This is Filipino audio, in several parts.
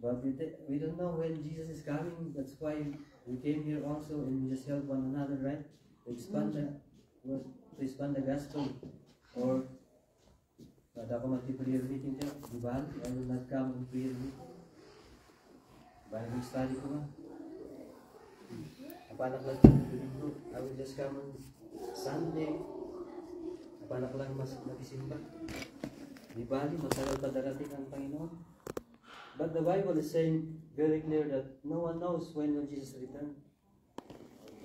But we don't know when Jesus is coming. That's why we came here also and we just help one another, right? To expand the gospel. Or ako mag-prayer meeting there, di ba? I will not come on prayer meeting. Bible study ko ba? Apanak lang I will just come on Sunday. Apanak lang mas nagisimba. Di ba? Matagal pa darating ang Panginoon. But the Bible is saying very clear that no one knows when will Jesus return.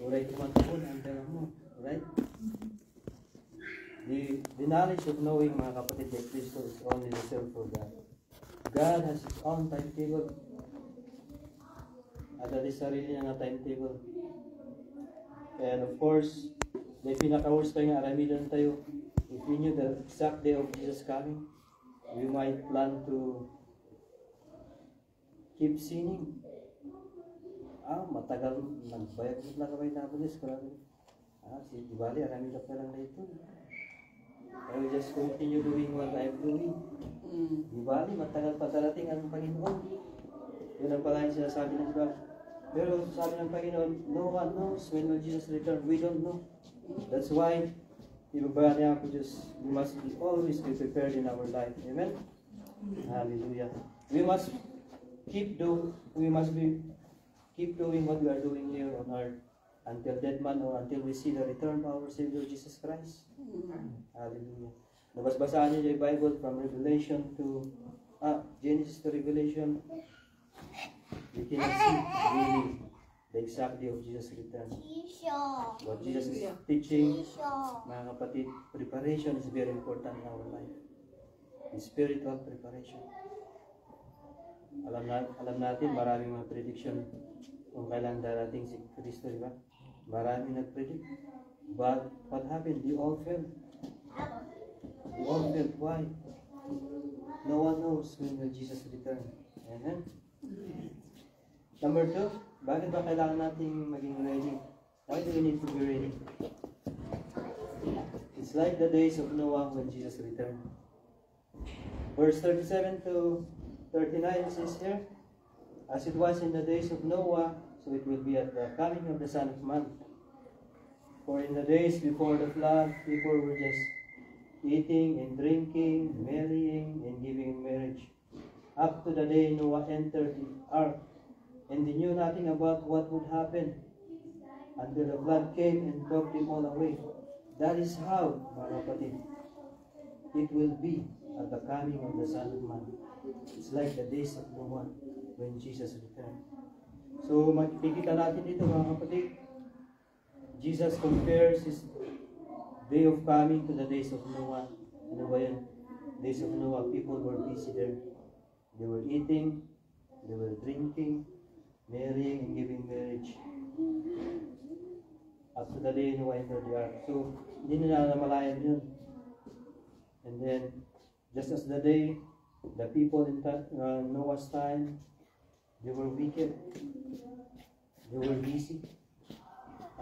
Alright, kumantukon ang pera mo. Right? The knowledge of knowing, mga kapatid, that Kristo is only reserved for God. God has His own timetable. At that is sarili niya nga timetable. And of course, may pinaka-worst pa yung aramidan tayo. If we knew the exact day of Jesus coming, we might plan to keep sinning. Matagal, nagbayad na kamay na pulis. Si Dibali, aramidan pa lang na ito. I will just continue doing what I'm doing. Di ba? Matagal pa darating ang Panginoon. Yun ang pala yung sinasabi ng Bible. Pero sabi ng Panginoon, no one knows when will Jesus return. We don't know. That's why, ibabaya niya ako just, we must always be prepared in our life. Amen? Hallelujah. We must keep doing what we are doing here on earth until dead man or until we see the return of our Savior Jesus Christ. Hallelujah. Nabasbasaan niyo yung Bible from Revelation to Genesis to Revelation. You cannot see really the exact day of Jesus' return. What Jesus is teaching, mga kapatid, preparation is very important in our life. The spiritual preparation. Alam natin, maraming mga prediction kung kailan darating si Kristo, di ba? Maraming nag-predict. But what happened? They all failed. They all failed. Why? No one knows when will Jesus return. Amen? Number 2, bakit ba kailangan nating maging ready? Why do we need to be ready? It's like the days of Noah when Jesus returned. Verse 37 to 39 says here, as it was in the days of Noah, so it will be at the coming of the Son of Man. For in the days before the flood, people were just eating and drinking, marrying and giving in marriage, up to the day Noah entered the ark. And they knew nothing about what would happen until the flood came and took them all away. That is how, mga kapatid, it will be at the coming of the Son of Man. It's like the days of Noah when Jesus returned. So, makikita natin dito, mga kapatid, Jesus compares His day of coming to the days of Noah. Ano ba yun? Days of Noah, people were busy there. They were eating, they were drinking, marrying and giving marriage. Up to the day Noah entered the ark. So, hindi nila namalayan yun. And then, just as the day, the people in Noah's time, they were wicked. They were busy.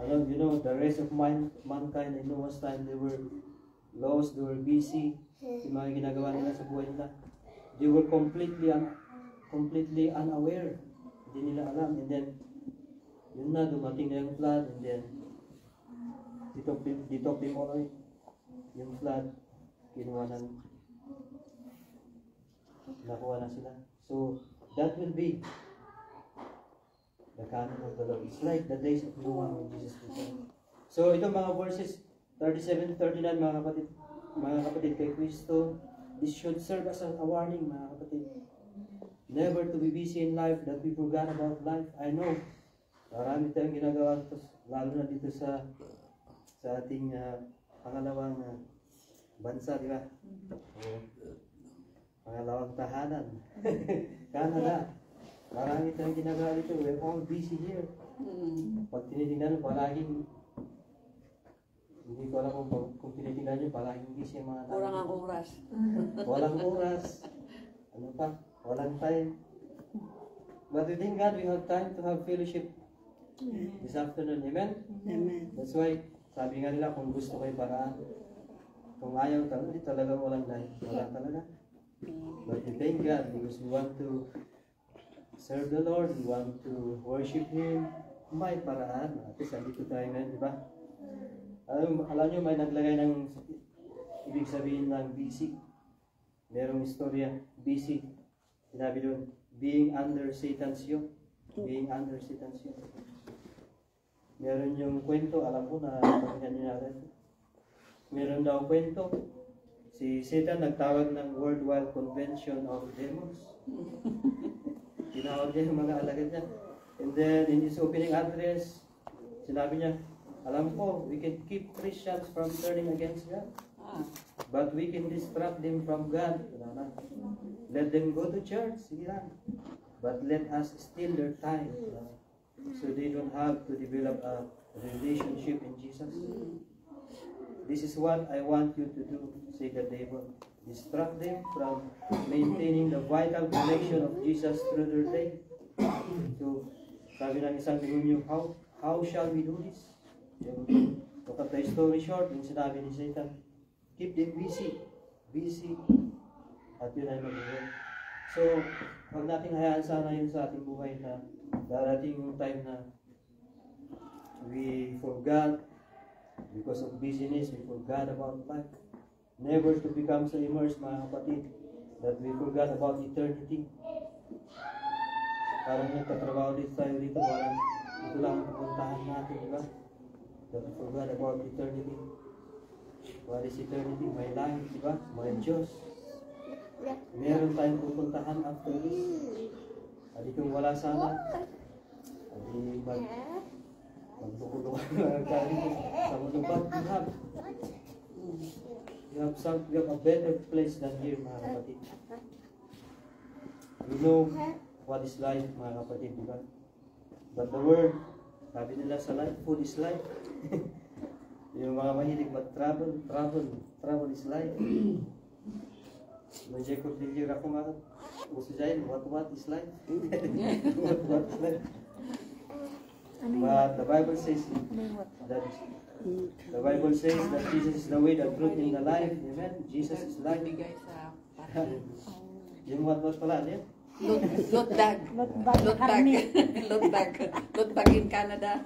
You know, the rest of mankind in Noah's time, they were lost, they were busy. Yung mga ginagawa nila sa buhay nila. They were completely unaware. Hindi nila alam. And then, yun na, dumating na yung flood. And then, they took them all away. Yung flood, nakuha na sila. So, that will be the coming of the Lord. It's like the days of Noah when Jesus returned. So, itong mga verses 37-39, mga kapatid kay Kristo, this should serve as a warning, mga kapatid. Never to be busy in life that we forgot about life. I know, marami tayong ginagawa dito, lalo na dito sa ating pangalawang bansa, di ba? Pangalawang tahanan. Canada. Marami tayong ginagawa dito. We're all busy here. Pag tinitingnan mo, palaging, hindi ko alam kung tinitingnan nyo, palaging busy yung mga tao. Walang ang oras. Walang oras. Ano pa? Walang time. But within God, we have time to have fellowship this afternoon. Amen? Amen. That's why, sabi nga nila, kung gusto kayo paraan, kung ayaw talaga walang time. Wala talaga. But we thank God because we want to serve the Lord, we want to worship Him, may paraan. At least, andito tayo ngayon, di ba? Alam nyo, may naglagay ng ibig sabihin ng busy. Merong istorya, busy. Sinabi doon, being under Satan's yoke. Being under Satan's yoke. Meron yung kwento, alam ko na pakinggan niyo natin. Meron daw kwento, si Satan nagtawag ng Worldwide Convention of Demons. Tinawag niya yung mga alagad niya. And then, in his opening address, sinabi niya, alam ko, we can keep Christians from turning against God. But we can distract them from God. Let them go to church. Sige lang. But let us steal their time. So they don't have to develop a relationship in Jesus. This is what I want you to do, say the devil. Distract them from maintaining the vital connection of Jesus through their day. So, sabi ng isang demonyo, how shall we do this? To cut the story short, yung sinabi ni Satan, keep them busy. Busy. At yun ay mag-work. So, huwag natin hayaan sana yun sa ating buhay na darating yung time na we forgot, because of busyness, we forgot about life. Never to become so immersed, mga kapatid, that we forgot about eternity. Parang nagtatrabaho dito tayo dito, parang ito lang ang pupuntahan natin, di ba? That we forgot about eternity. What is eternity? My life, di ba? My Diyos. Meron tayong pupuntahan after this. Adi kung wala sana, adi magbukulungan na tayo sa mundo. We have a better place than here, mga kapatid. We know what is life, mga kapatid, di ba? But the word, sabi nila sa life, food is life. Yung mga mahilig travel is life. Menjadi kurang aku makan, usahain what is life? What is life? But the Bible says that Jesus is the way, the truth, and the life. Amen. Jesus is life. Yung what pala niya? Lotbag in Canada.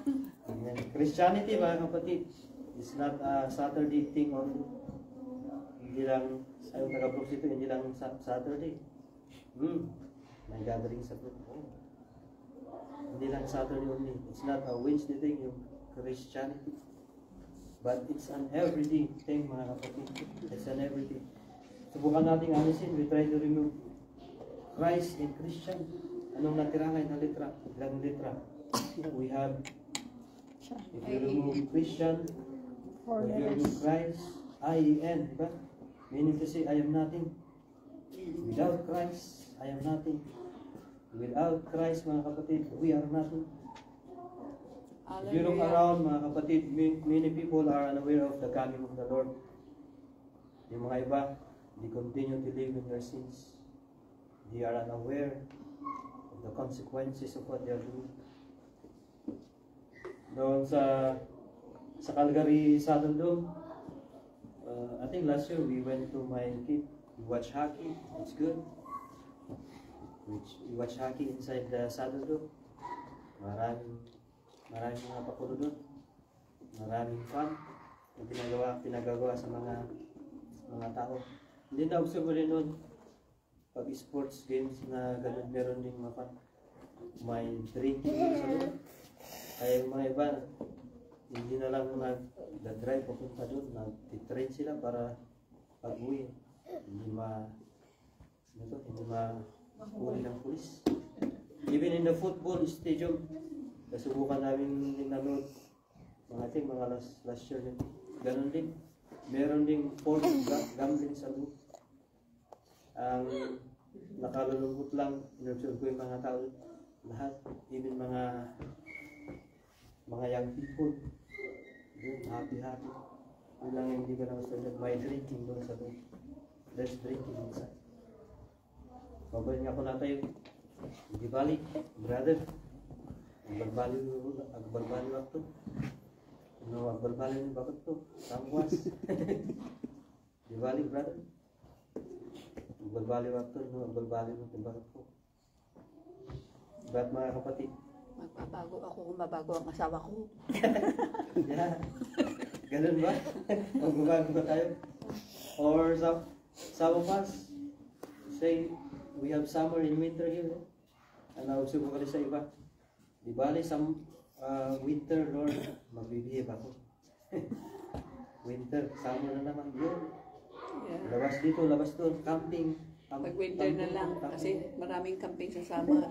Amen. Christianity, mga kapatid, is not a Saturday thing only. Hindi lang, ayong taga-Brooks ito, hindi lang Saturday. May gathering sa group. Hindi lang Saturday only. It's not a Wednesday thing, yung Christianity. But it's an everyday thing, mga kapatid. It's an everyday. Subukan natin alisin. We try to remove Christ and Christian. Anong natira ngayon na litra? Ilang litra? We have, if you remove Christian, if you remove Christ, I-E-N, diba? Meaning to say, I am nothing. Without Christ, I am nothing. Without Christ, mga kapatid, we are nothing. If you look around, mga kapatid, many people are unaware of the coming of the Lord. Yung mga iba, they continue to live in their sins. They are unaware of the consequences of what they are doing. Doon sa Calgary Saddle Dome, I think last year we went to my kid. We watch hockey. It's good. We watch hockey inside the Saddle Dome. Maraming mga pakulo doon. Maraming fun. Yung pinagawa sa mga tao. Hindi na observe rin doon. Pag sports games na ganun, meron din mga fun. May drinking sa doon. Kaya yung mga iba, hindi na lang nag-drive papunta doon, nag-train sila para pag-uwi. Hindi mahuli ng pulis. Even in the football stadium, nasubukan namin nanood, mga last year din. Ganon din. Meron ding forced gambling sa loob. Ang nakalulungkot lang, inobserve ko yung mga tao, lahat, even mga young people, happy. Yun lang yung hindi ka na gusto. May drinking doon sa loob. There's drinking inside. Mabalik nga ko na tayo. Hindi balik, brother. Agbarbali waktu. No, agbarbali ni bakit to? Tamwas. Di balik, brother. Agbarbali waktu, no, agbarbali mo bakit to? But mga kapatid, Magbabago ako kung mabago ang asawa ko. yeah, ganun ba? Magbabago ba tayo? Or some of us say, we have summer and winter here. Ano, subo ka rin sa iba. Di bali, winter, Lord, magbibihib ako. Winter, summer na naman. Yun. Yeah. Labas dito, labas doon, camping. Pag-winter na lang kasi maraming camping sa summer.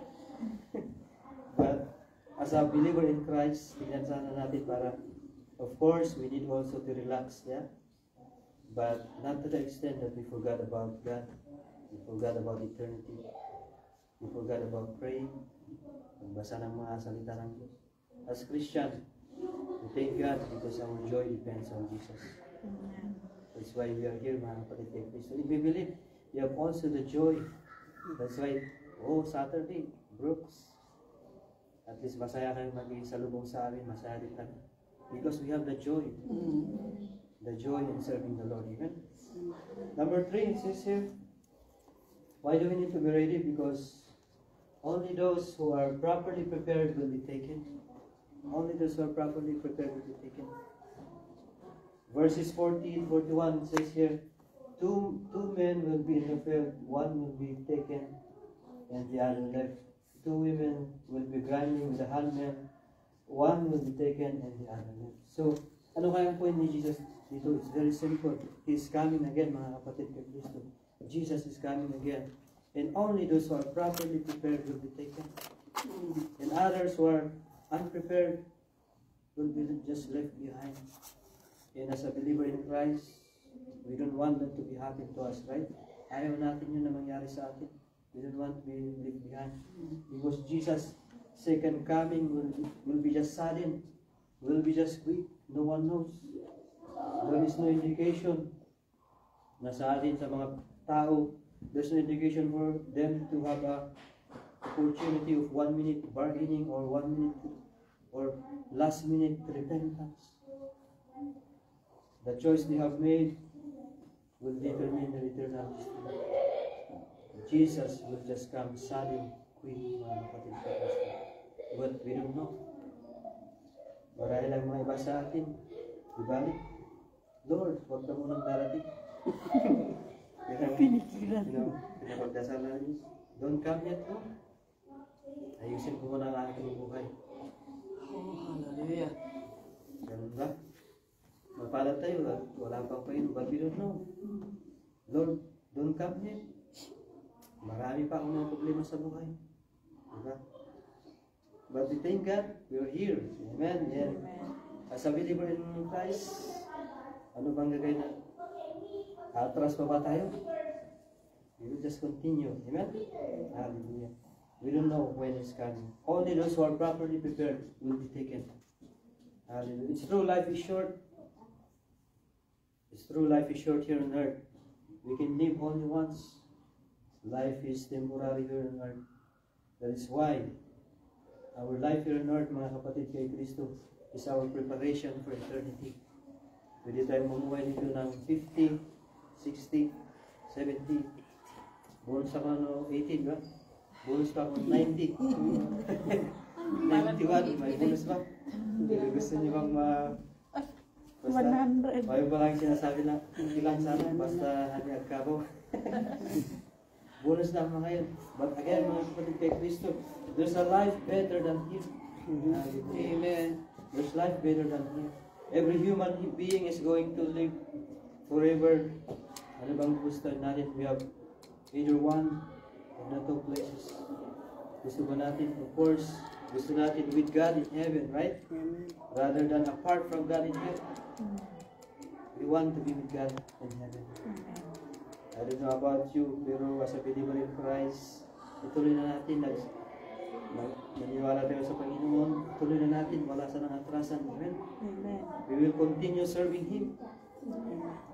But as a believer in Christ, tingnan sana natin para, of course, we need also to relax, yeah? But not to the extent that we forgot about God, we forgot about eternity, we forgot about praying, magbasa ng mga salita ng Diyos. As Christian, we thank God because our joy depends on Jesus. That's why we are here, mga kapatid kay Kristo. If we believe, we have also the joy. That's why, Saturday, Brooks, at least masaya kayo mag-isalubong sa amin, masaya din kami. Because we have the joy. The joy in serving the Lord. Amen? Number 3, it says here, why do we need to be ready? Because only those who are properly prepared will be taken. Only those who are properly prepared will be taken. Verses 40 and 41 says here, two men will be in the field, one will be taken and the other left. 2 women will be grinding with the handmill, one will be taken and the other left. So, ano kaya ang point ni Jesus dito? It's very simple. He's coming again, mga kapatid kay Kristo. Jesus is coming again. And only those who are properly prepared will be taken. And others who are unprepared will be just left behind. And as a believer in Christ, we don't want that to be happen to us, right? Ayaw natin yun na mangyari sa atin. We don't want to be left behind. Because Jesus' second coming will be just sudden, will be just quick. No one knows. There is no indication na sa atin, sa mga tao, there's no indication for them to have a opportunity of 1 minute bargaining or 1 minute or last minute repentance. The choice they have made will determine their eternal destiny. Jesus will just come sudden, quick, mga kapatid sa Kristo. But we don't know. Marahil ang mga iba sa atin, ibalik, Lord, huwag ka munang darating. Pinikilan. Pinapagdasal namin, don't come yet, Lord. Ayusin ko muna ang aking buhay. Oh, hallelujah. Ganun ba? Magpalat tayo, wala pang painom, but we don't know. Lord, don't come yet. Marami pa akong mga problema sa buhay. Diba? But we thank God, we are here. Amen. And as a believer in Christ, ano bang gagawin na? Atras pa ba tayo? We will just continue. Amen? Hallelujah. We don't know when it's coming. Only those who are properly prepared will be taken. Hallelujah. It's true, life is short. It's true, life is short here on earth. We can live only once. Life is temporary here on earth. That is why our life here on earth, mga kapatid kay Kristo, is our preparation for eternity. Pwede tayo mamuhay dito ng 50, 60, 70. Bonus ako 80, ba? Bonus pa ako 90. 91, may bonus ba? Gusto niyo bang basta, 100. May ba lang sinasabi na ilang sana, basta hanyag kabo. Bonus lang mga yun. But again, mga kapatid kay Kristo, there's a life better than here. Amen. There's life better than here. Every human being is going to live forever. Ano bang gusto natin? We have either one of the two places. Gusto ba natin? Of course, gusto natin with God in heaven, right? Rather than apart from God in heaven. We want to be with God in heaven. I don't know about you, pero as a believer in Christ, ituloy na natin, naniwala tayo sa Panginoon, ituloy na natin, wala sa nang atrasan. Amen? Amen. We will continue serving Him.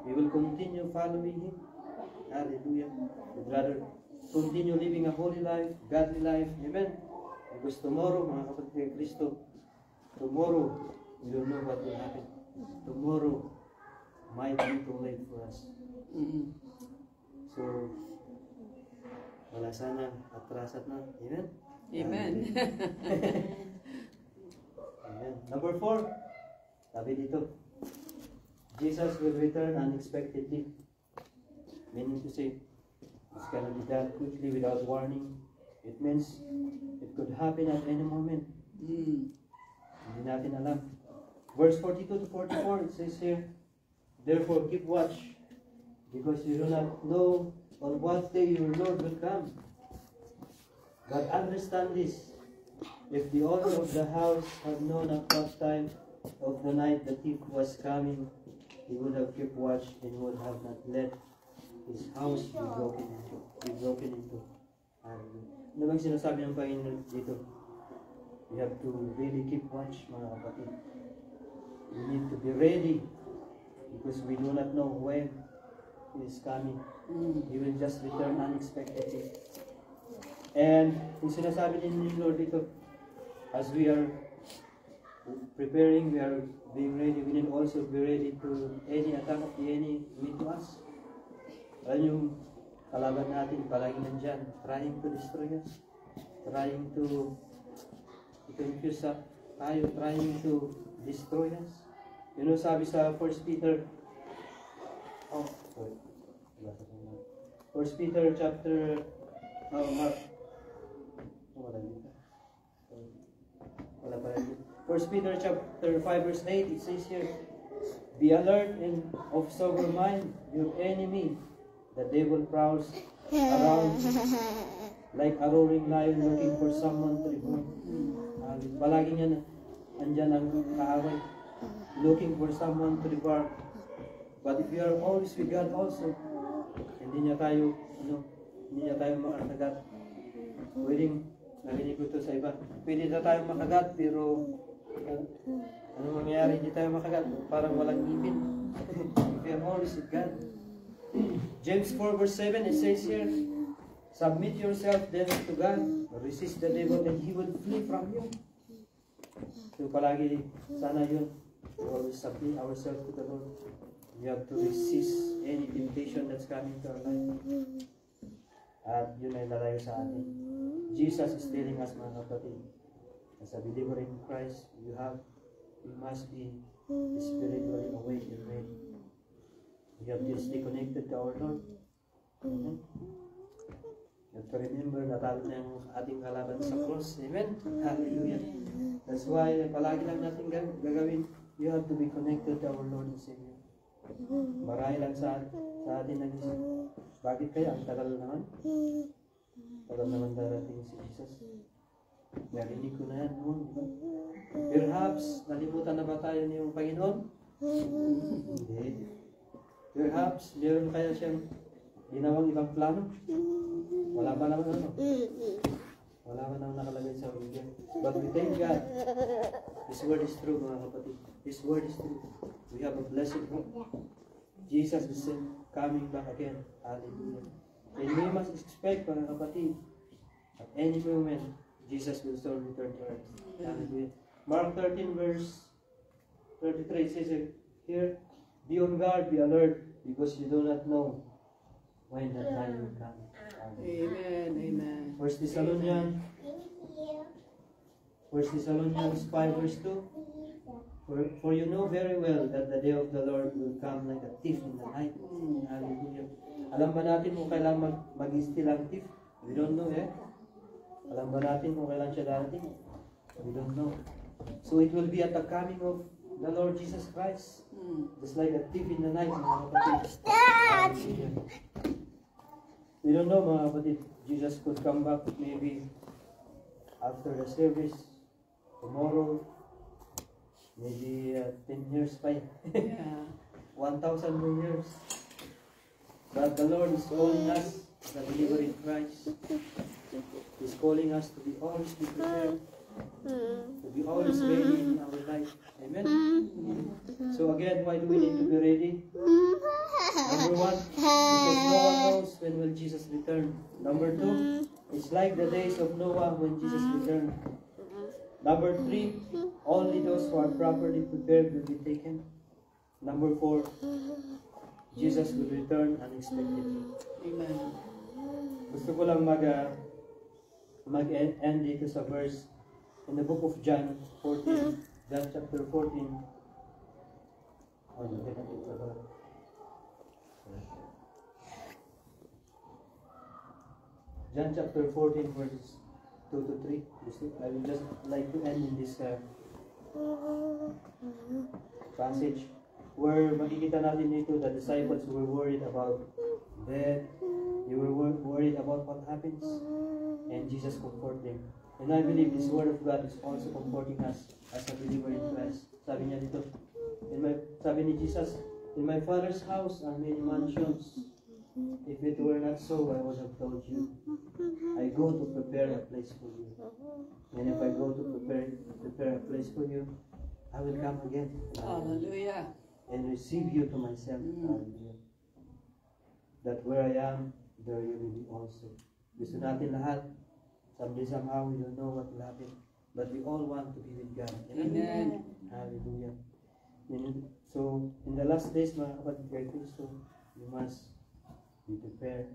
We will continue following Him. Hallelujah. We'd rather continue living a holy life, godly life. Amen? Because tomorrow, mga kapatid kay Kristo, tomorrow, we don't know what will happen. Tomorrow might be too late for us. So, wala sana atrasan na. Amen? Amen. Amen. Number 4, sabi dito, Jesus will return unexpectedly. Meaning to say, it's gonna be done quickly without warning. It means it could happen at any moment. Hindi natin alam. Verse 42 to 44, it says here, therefore keep watch, because you do not know on what day your Lord will come. But understand this, if the owner of the house had known at what time of the night the thief was coming, he would have kept watch and would have not let his house be broken into. Ano bang sinasabi ng Panginoon dito? We have to really keep watch, mga kapatid. We need to be ready because we do not know when he is coming. He will just return unexpectedly. And yung sinasabi din ni Lord dito, as we are preparing, we are being ready, we need also be ready to any attack of the enemy meet to us. Alam yung kalaban natin, palagi nandyan, trying to destroy us, trying to confuse us, trying to destroy us. You know, sabi sa 1 Peter, 1 Peter chapter, Mark, wala pa rin. 1 Peter chapter 5 verse 8, it says here, be alert and of sober mind, your enemy, the devil prowls around like a roaring lion looking for someone to devour. Palagi niya andyan ang kaaway, looking for someone to devour. But if you are always with God also, hindi niya tayo makagat. Pwedeng, narinig ko ito sa iba, pwede na tayo makagat, pero ano mangyayari, hindi tayo makagat, parang walang ngipin. We are always with God. James 4 verse 7, it says here, submit yourself then to God, resist the devil and he will flee from you. So palagi, sana yun, we always submit ourselves to the Lord. We have to resist any temptation that's coming to our life. At yun ay lalayo sa atin. Jesus is telling us, mga kapatid, as a believer in Christ, you must be spiritually awake and ready. We have to stay connected to our Lord. Amen. You have to remember na talo na yung ating kalaban sa cross. Amen. Hallelujah. That's why palagi lang natin gagawin. You have to be connected to our Lord and Savior. Marahil lang sa atin nag-isip. Bakit kaya ang tagal naman? Tagal naman darating si Jesus. Narinig ko na yan noon, di ba? Perhaps, nalimutan na ba tayo niyong Panginoon? Hindi. Perhaps, meron kaya siyang ginawang ibang plano? Wala pa naman ano? Wala pa naman nakalagay sa Biblia. But we thank God. His word is true, mga kapatid. His word is true. We have a blessed hope. Jesus is coming back again. Hallelujah. And we must expect, mga kapatid, at any moment, Jesus will soon return to earth. Hallelujah. Mark 13 verse 33 says here, be on guard, be alert, because you do not know when that time will come. Amen. Amen. 1 Thessalonians 5 verse 2, for you know very well that the day of the Lord will come like a thief in the night. Hallelujah. Alam ba natin kung kailan mag-steal ang thief? We don't know, eh? Alam ba natin kung kailan siya darating? We don't know. So it will be at the coming of the Lord Jesus Christ. Just like a thief in the night, mga kapatid. We don't know, mga kapatid. Jesus could come back maybe after the service, tomorrow, maybe 10 years pa. Yeah. 1,000 more years. But the Lord is calling us, the believer in Christ. He's calling us to be always be prepared, to be always ready in our life. Amen? So again, why do we need to be ready? Number one, because no one knows when will Jesus return. Number two, it's like the days of Noah when Jesus returned. Number three, only those who are properly prepared will be taken. Number four, Jesus will return unexpectedly. Amen. Gusto ko lang mag-end dito sa verse in the book of John 14, John chapter 14. Oh, lagyan natin ito ba? John chapter 14, verses 2 to 3. I would just like to end in this passage where makikita natin dito the disciples were worried about death. They were worried about what happens, and Jesus comforted them. And I believe this word of God is also comforting us as a believer in Christ. Sabi niya dito, sabi ni Jesus, in my Father's house are many mansions. If it were not so, I would have told you. I go to prepare a place for you. And if I go to prepare a place for you, I will come again. Hallelujah. And receive you to myself. Hallelujah. That where I am, there you will be also. Gusto natin lahat. Someday, somehow, we don't know what will happen. But we all want to be with God. Amen. Hallelujah. So, in the last days, mga kapatid kay Kristo, you must be prepared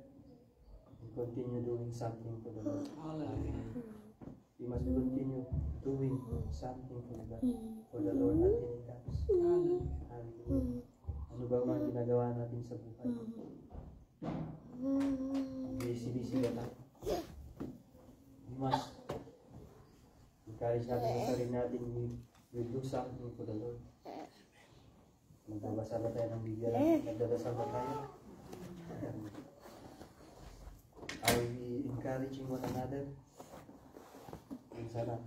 and continue doing something for the Lord. Hallelujah. You must continue doing something for the Lord until He comes. Hallelujah. Ano ba mga ginagawa natin sa buhay? Busy ka tayo. We must encourage natin sa sarili natin, we do something for the Lord. Magbabasa ba tayo ng Biblia lang? Nagdadasal ba tayo? Are we encouraging one another? Sana.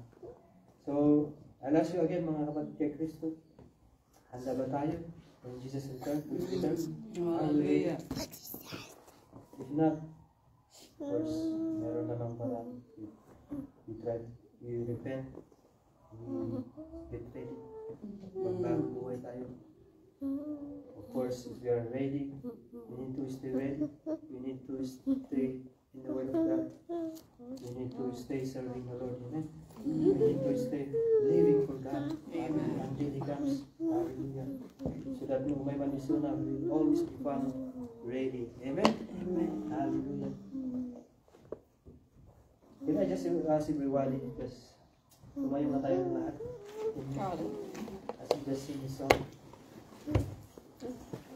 So, I'll ask you again mga kapatid kay Kristo. Handa ba tayo? When Jesus returns, please return. Hallelujah. If not, of course, meron namang parang we try, we repent, we get ready. Magbagong buhay tayo. Of course, if we are ready, we need to stay ready. We need to stay in the Word of God. We need to stay serving the Lord. Amen. We need to stay living for God. Amen. Until He comes. Hallelujah. So that no may manisuna, we will always be found ready. Amen. Amen. Hallelujah. Can I just ask everybody, just tumayo na tayo ng lahat. As we just sing this song.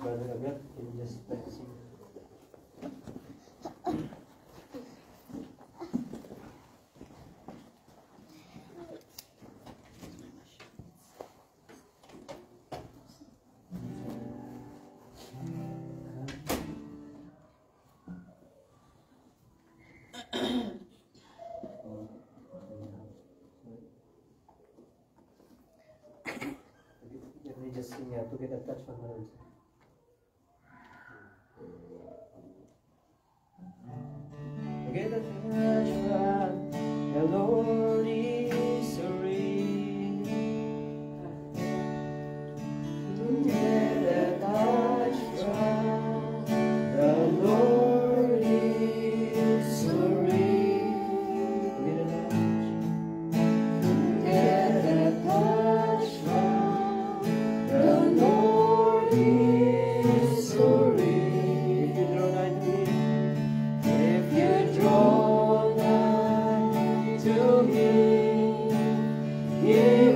Brother Abel, can you just sing? Let me just sing to get a touch from the Lord. Get a touch from the Lord is real. Get a touch from the Lord is real. Get a touch from the Lord is real. If you draw nigh to Him, if you draw nigh to Him, He